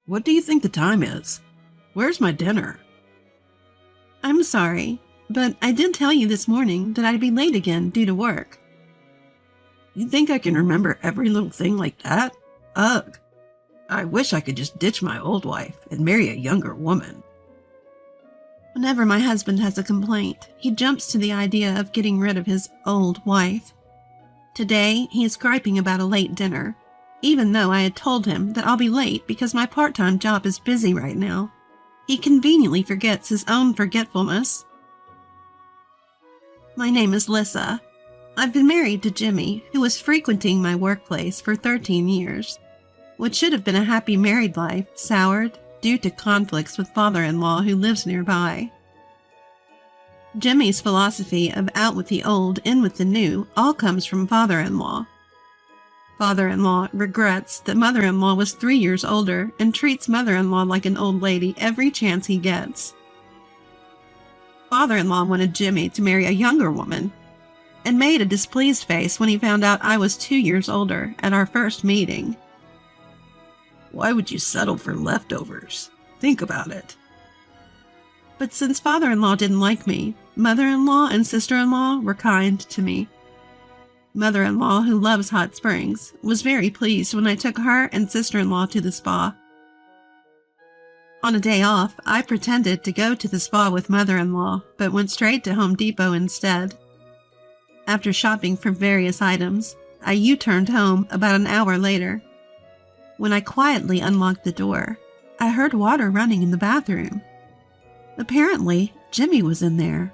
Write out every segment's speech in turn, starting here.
What do you think the time is? Where's my dinner? I'm sorry, but I did tell you this morning that I'd be late again due to work. You think I can remember every little thing like that? Ugh. I wish I could just ditch my old wife and marry a younger woman. Whenever my husband has a complaint, he jumps to the idea of getting rid of his old wife. Today, he is griping about a late dinner, even though I had told him that I'll be late because my part-time job is busy right now. He conveniently forgets his own forgetfulness. My name is Lissa. I've been married to Jimmy, who was frequenting my workplace for 13 years. What should have been a happy married life soured due to conflicts with father-in-law who lives nearby. Jimmy's philosophy of out with the old, in with the new all comes from father-in-law. Father-in-law regrets that mother-in-law was 3 years older and treats mother-in-law like an old lady every chance he gets. Father-in-law wanted Jimmy to marry a younger woman and made a displeased face when he found out I was 2 years older at our first meeting. Why would you settle for leftovers? Think about it. But since father-in-law didn't like me, mother-in-law and sister-in-law were kind to me. Mother-in-law, who loves hot springs, was very pleased when I took her and sister-in-law to the spa. On a day off, I pretended to go to the spa with mother-in-law, but went straight to Home Depot instead. After shopping for various items, I U-turned home about an hour later. When I quietly unlocked the door, I heard water running in the bathroom. Apparently, Jimmy was in there.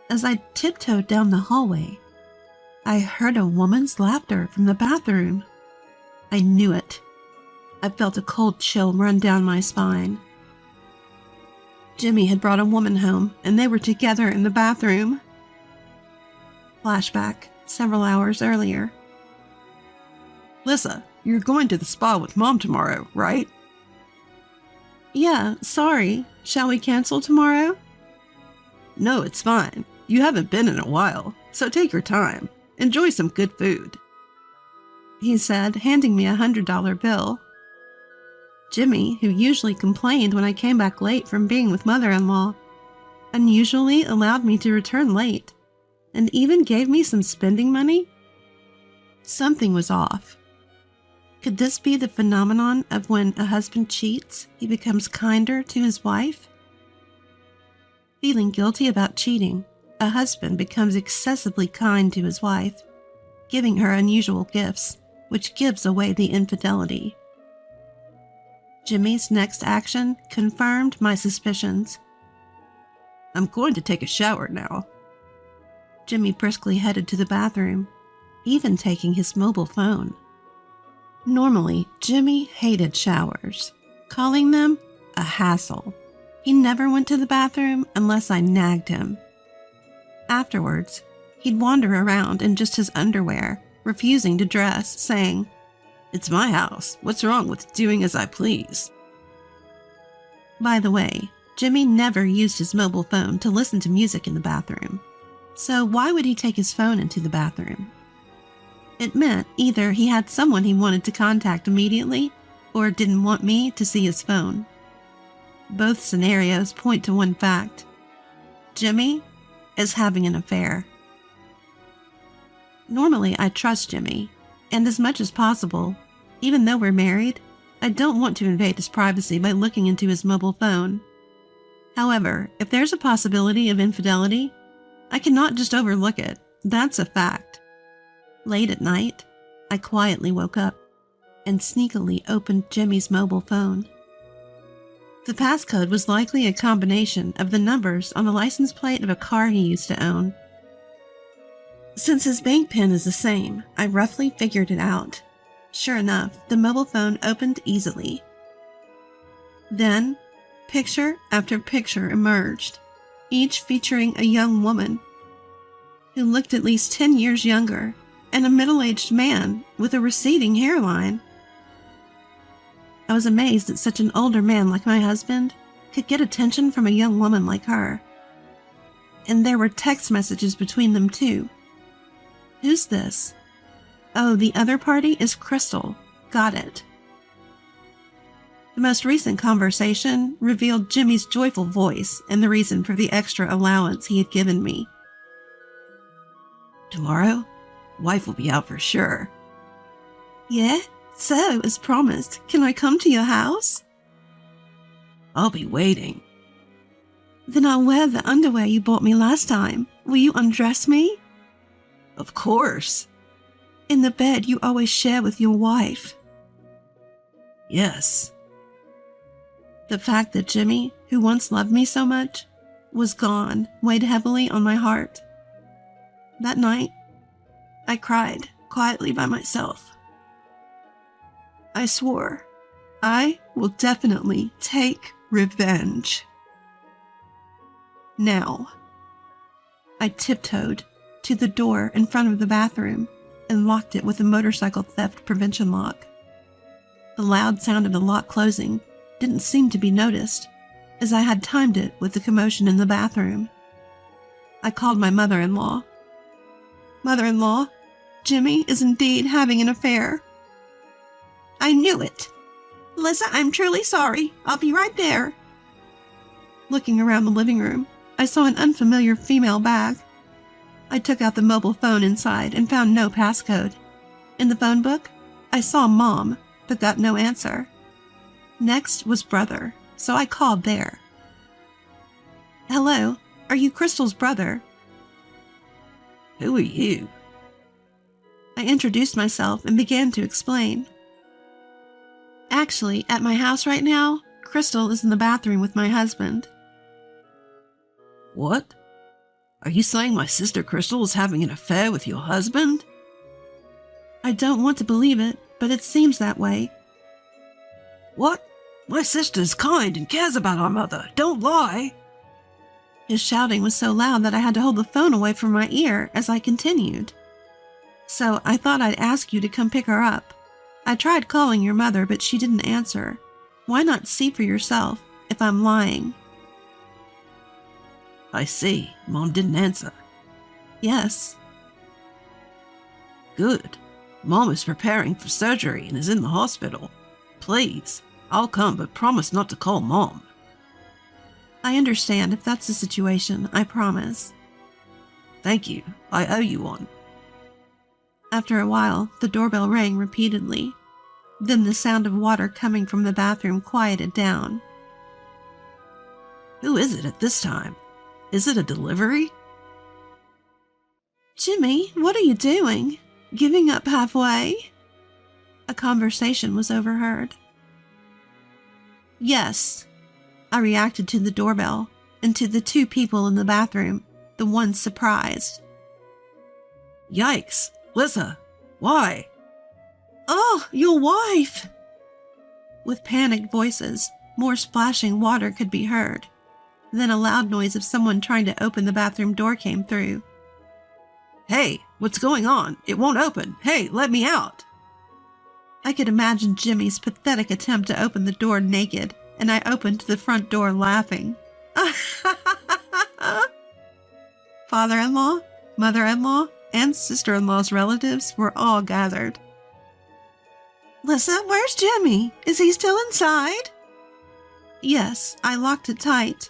As I tiptoed down the hallway, I heard a woman's laughter from the bathroom. I knew it. I felt a cold chill run down my spine. Jimmy had brought a woman home, and they were together in the bathroom. Flashback, several hours earlier. Lissa, you're going to the spa with Mom tomorrow, right? Yeah, sorry. Shall we cancel tomorrow? No, it's fine. You haven't been in a while, so take your time. Enjoy some good food, he said, handing me $100 bill. Jimmy, who usually complained when I came back late from being with mother-in-law, unusually allowed me to return late, and even gave me some spending money? Something was off. Could this be the phenomenon of when a husband cheats, he becomes kinder to his wife? Feeling guilty about cheating, a husband becomes excessively kind to his wife, giving her unusual gifts, which gives away the infidelity. Jimmy's next action confirmed my suspicions. I'm going to take a shower now. Jimmy briskly headed to the bathroom, even taking his mobile phone. Normally, Jimmy hated showers, calling them a hassle. He never went to the bathroom unless I nagged him. Afterwards, he'd wander around in just his underwear, refusing to dress, saying, "It's my house. What's wrong with doing as I please?" By the way, Jimmy never used his mobile phone to listen to music in the bathroom. So why would he take his phone into the bathroom? It meant either he had someone he wanted to contact immediately, or didn't want me to see his phone. Both scenarios point to one fact. Jimmy is having an affair. Normally, I trust Jimmy, and as much as possible, even though we're married, I don't want to invade his privacy by looking into his mobile phone. However, if there's a possibility of infidelity, I cannot just overlook it. That's a fact. Late at night, I quietly woke up and sneakily opened Jimmy's mobile phone. The passcode was likely a combination of the numbers on the license plate of a car he used to own. Since his bank PIN is the same, I roughly figured it out. Sure enough, the mobile phone opened easily. Then, picture after picture emerged, each featuring a young woman who looked at least 10 years younger and a middle-aged man with a receding hairline. I was amazed that such an older man like my husband could get attention from a young woman like her. And there were text messages between them too. Who's this? Oh, the other party is Crystal. Got it. The most recent conversation revealed Jimmy's joyful voice and the reason for the extra allowance he had given me. Tomorrow, wife will be out for sure. Yeah? So, as promised, can I come to your house? I'll be waiting. Then I'll wear the underwear you bought me last time. Will you undress me? Of course. In the bed you always share with your wife. Yes. The fact that Jimmy, who once loved me so much, was gone weighed heavily on my heart. That night, I cried quietly by myself. I swore I will definitely take revenge. Now, I tiptoed to the door in front of the bathroom and locked it with a motorcycle theft prevention lock. The loud sound of the lock closing didn't seem to be noticed, as I had timed it with the commotion in the bathroom. I called my mother-in-law. Mother-in-law, Jimmy is indeed having an affair. I knew it. Lisa, I'm truly sorry. I'll be right there. Looking around the living room, I saw an unfamiliar female bag. I took out the mobile phone inside and found no passcode. In the phone book, I saw Mom, but got no answer. Next was Brother, so I called there. Hello, are you Crystal's brother? Who are you? I introduced myself and began to explain. Actually, at my house right now, Crystal is in the bathroom with my husband. What? Are you saying my sister Crystal is having an affair with your husband? I don't want to believe it, but it seems that way. What? My sister's kind and cares about our mother. Don't lie. His shouting was so loud that I had to hold the phone away from my ear as I continued. So I thought I'd ask you to come pick her up. I tried calling your mother, but she didn't answer. Why not see for yourself if I'm lying? I see. Mom didn't answer. Yes. Good. Mom is preparing for surgery and is in the hospital. Please, I'll come, but promise not to call Mom. I understand if that's the situation, I promise. Thank you. I owe you one. After a while, the doorbell rang repeatedly. Then the sound of water coming from the bathroom quieted down. Who is it at this time? Is it a delivery? Jimmy, what are you doing? Giving up halfway? A conversation was overheard. Yes. I reacted to the doorbell and to the two people in the bathroom, the one surprised. Yikes! Lisa, why? Oh, your wife! With panicked voices, more splashing water could be heard. Then a loud noise of someone trying to open the bathroom door came through. Hey, what's going on? It won't open. Hey, let me out. I could imagine Jimmy's pathetic attempt to open the door naked, and I opened the front door laughing. Father-in-law, mother-in-law, and sister-in-law's relatives were all gathered. Lisa, where's Jimmy? Is he still inside? Yes, I locked it tight.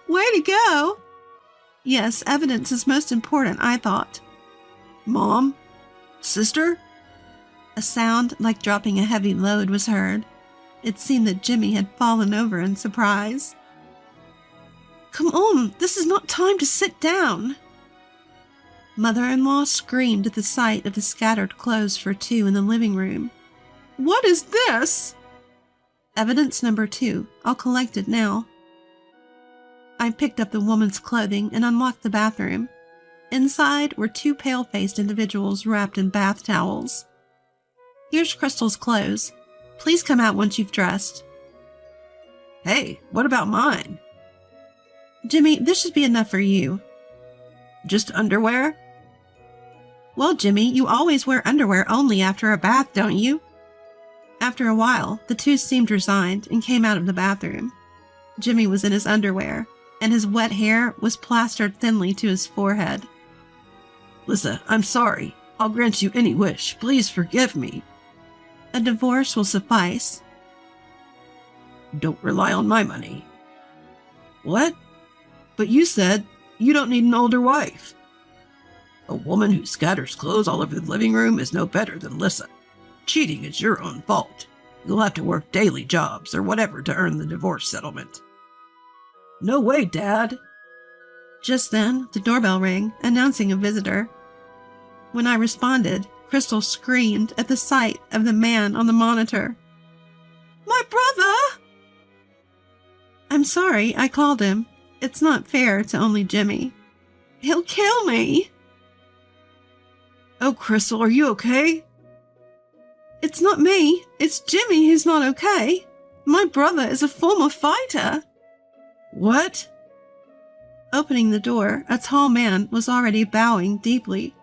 Where'd he go? Yes, evidence is most important, I thought. Mom? Sister? A sound like dropping a heavy load was heard. It seemed that Jimmy had fallen over in surprise. Come on, this is not time to sit down. Mother-in-law screamed at the sight of the scattered clothes for two in the living room. What is this? Evidence number 2. I'll collect it now. I picked up the woman's clothing and unlocked the bathroom. Inside were two pale-faced individuals wrapped in bath towels. Here's Crystal's clothes. Please come out once you've dressed. Hey, what about mine? Jimmy, this should be enough for you. Just underwear? Well, Jimmy, you always wear underwear only after a bath, don't you? After a while, the two seemed resigned and came out of the bathroom. Jimmy was in his underwear, and his wet hair was plastered thinly to his forehead. Lisa, I'm sorry. I'll grant you any wish. Please forgive me. A divorce will suffice. Don't rely on my money. What? But you said you don't need an older wife. A woman who scatters clothes all over the living room is no better than Lissa. Cheating is your own fault. You'll have to work daily jobs or whatever to earn the divorce settlement. No way, Dad. Just then, the doorbell rang, announcing a visitor. When I responded, Crystal screamed at the sight of the man on the monitor. My brother! I'm sorry, I called him. It's not fair to only Jimmy. He'll kill me. Oh, Crystal, are you okay? It's not me. It's Jimmy who's not okay. My brother is a former fighter. What? Opening the door, a tall man was already bowing deeply.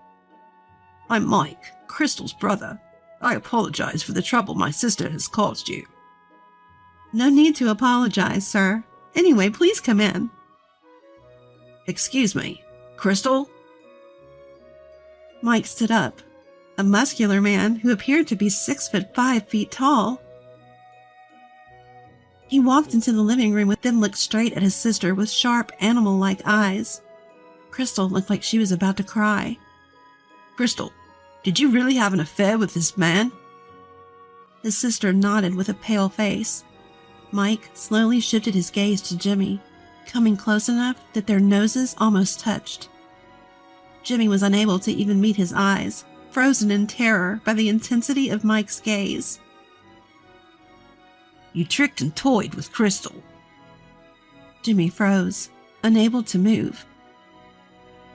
I'm Mike, Crystal's brother. I apologize for the trouble my sister has caused you. No need to apologize, sir. Anyway, please come in. Excuse me, Crystal? Mike stood up, a muscular man who appeared to be 6'5" tall. He walked into the living room then looked straight at his sister with sharp, animal-like eyes. Crystal looked like she was about to cry. Crystal, did you really have an affair with this man? His sister nodded with a pale face. Mike slowly shifted his gaze to Jimmy, coming close enough that their noses almost touched. Jimmy was unable to even meet his eyes, frozen in terror by the intensity of Mike's gaze. You tricked and toyed with Crystal. Jimmy froze, unable to move.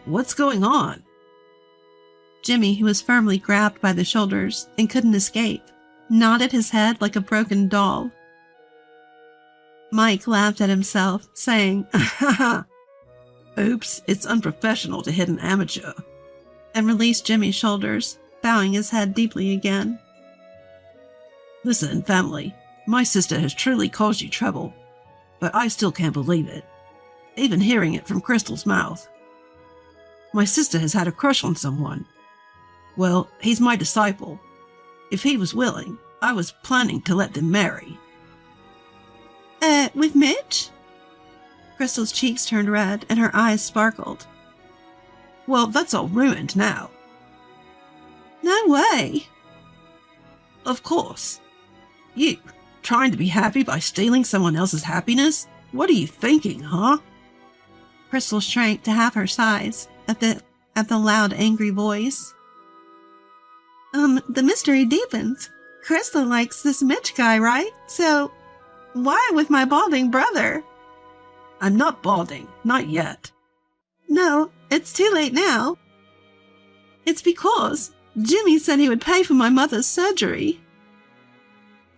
What's going on? Jimmy, who was firmly grabbed by the shoulders and couldn't escape, nodded his head like a broken doll. Mike laughed at himself, saying, Oops, it's unprofessional to hit an amateur. And released Jimmy's shoulders, bowing his head deeply again. Listen, family, my sister has truly caused you trouble, but I still can't believe it, even hearing it from Crystal's mouth. My sister has had a crush on someone. Well, he's my disciple. If he was willing, I was planning to let them marry. With Mitch? Crystal's cheeks turned red and her eyes sparkled. Well, that's all ruined now. No way. Of course. You, trying to be happy by stealing someone else's happiness? What are you thinking, huh? Crystal shrank to half her size at the loud, angry voice. The mystery deepens. Crystal likes this Mitch guy, right? So, why with my balding brother? I'm not balding, not yet. No, it's too late now. It's because Jimmy said he would pay for my mother's surgery.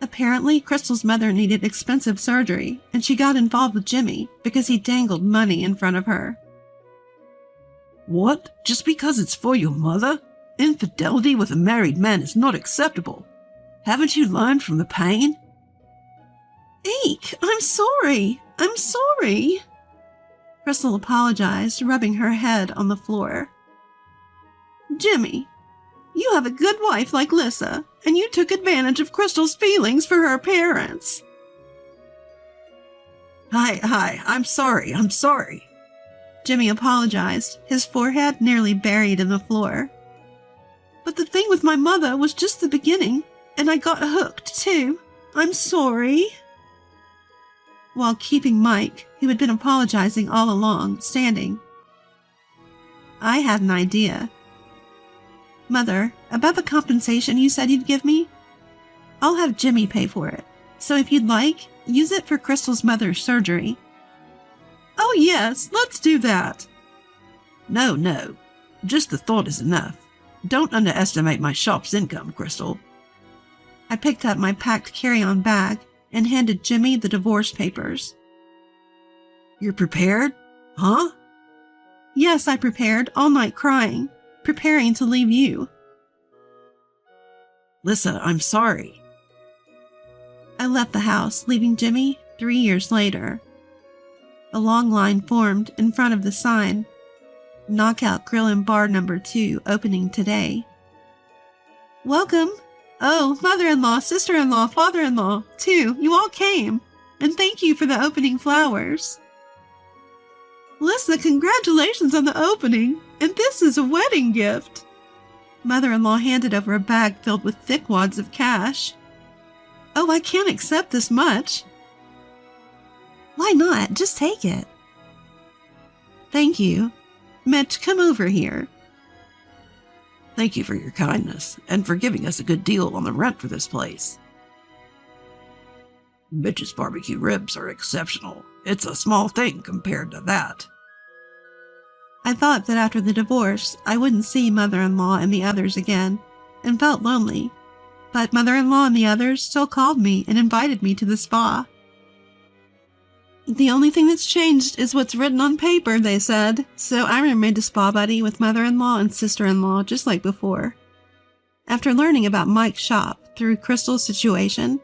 Apparently, Crystal's mother needed expensive surgery, and she got involved with Jimmy because he dangled money in front of her. What? Just because it's for your mother? Infidelity with a married man is not acceptable. Haven't you learned from the pain? Eek, I'm sorry. I'm sorry. Crystal apologized, rubbing her head on the floor. Jimmy, you have a good wife like Lissa, and you took advantage of Crystal's feelings for her parents. Hi, I'm sorry. Jimmy apologized, his forehead nearly buried in the floor. But the thing with my mother was just the beginning, and I got hooked too. I'm sorry. While keeping Mike, who had been apologizing all along, standing. I had an idea. Mother, about the compensation you said you'd give me? I'll have Jimmy pay for it, so if you'd like, use it for Crystal's mother's surgery. Oh yes, let's do that. No, just the thought is enough. Don't underestimate my shop's income, Crystal. I picked up my packed carry-on bag and handed Jimmy the divorce papers. You're prepared? Huh? Yes, I prepared, all night crying, preparing to leave you. Lissa, I'm sorry. I left the house, leaving Jimmy 3 years later. A long line formed in front of the sign, Knockout Grill and Bar No. 2 opening today. Welcome, Oh, mother-in-law, sister-in-law, father-in-law, too, you all came. And thank you for the opening flowers. Lisa, congratulations on the opening. And this is a wedding gift. Mother-in-law handed over a bag filled with thick wads of cash. Oh, I can't accept this much. Why not? Just take it. Thank you. Mitch, come over here. Thank you for your kindness and for giving us a good deal on the rent for this place. Mitch's barbecue ribs are exceptional. It's a small thing compared to that. I thought that after the divorce, I wouldn't see mother-in-law and the others again, and felt lonely. But mother-in-law and the others still called me and invited me to the spa. The only thing that's changed is what's written on paper, they said, so I remained a spa buddy with mother-in-law and sister-in-law just like before. After learning about Mike's shop through Crystal's situation,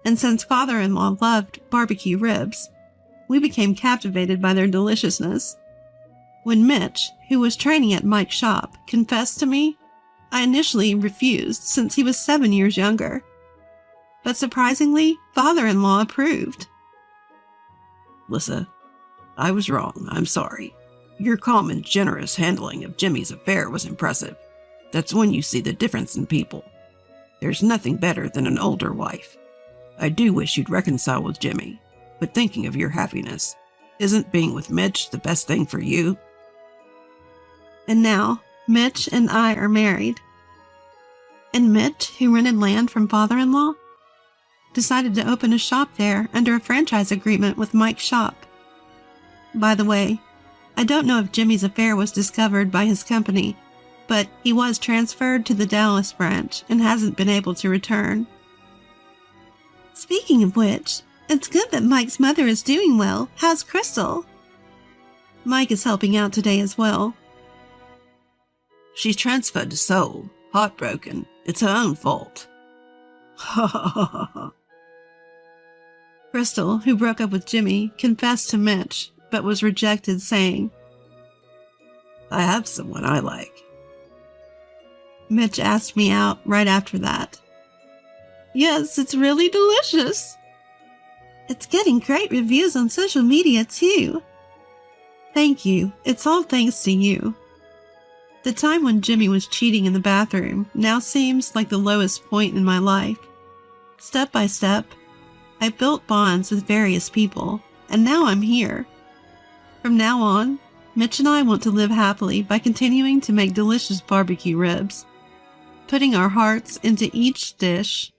and since father-in-law loved barbecue ribs, we became captivated by their deliciousness. When Mitch, who was training at Mike's shop, confessed to me, I initially refused since he was 7 years younger. But surprisingly, father-in-law approved. Lisa, I was wrong. I'm sorry. Your calm and generous handling of Jimmy's affair was impressive. That's when you see the difference in people. There's nothing better than an older wife. I do wish you'd reconcile with Jimmy, but thinking of your happiness, isn't being with Mitch the best thing for you? And now, Mitch and I are married. And Mitch, who rented land from father-in-law, decided to open a shop there under a franchise agreement with Mike's shop. By the way, I don't know if Jimmy's affair was discovered by his company, but he was transferred to the Dallas branch and hasn't been able to return. Speaking of which, it's good that Mike's mother is doing well. How's Crystal? Mike is helping out today as well. She's transferred to Seoul, heartbroken. It's her own fault. Ha ha ha ha ha. Crystal, who broke up with Jimmy, confessed to Mitch, but was rejected, saying, I have someone I like. Mitch asked me out right after that. Yes, it's really delicious. It's getting great reviews on social media, too. Thank you. It's all thanks to you. The time when Jimmy was cheating in the bathroom now seems like the lowest point in my life. Step by step, I built bonds with various people, and now I'm here. From now on, Mitch and I want to live happily by continuing to make delicious barbecue ribs, putting our hearts into each dish,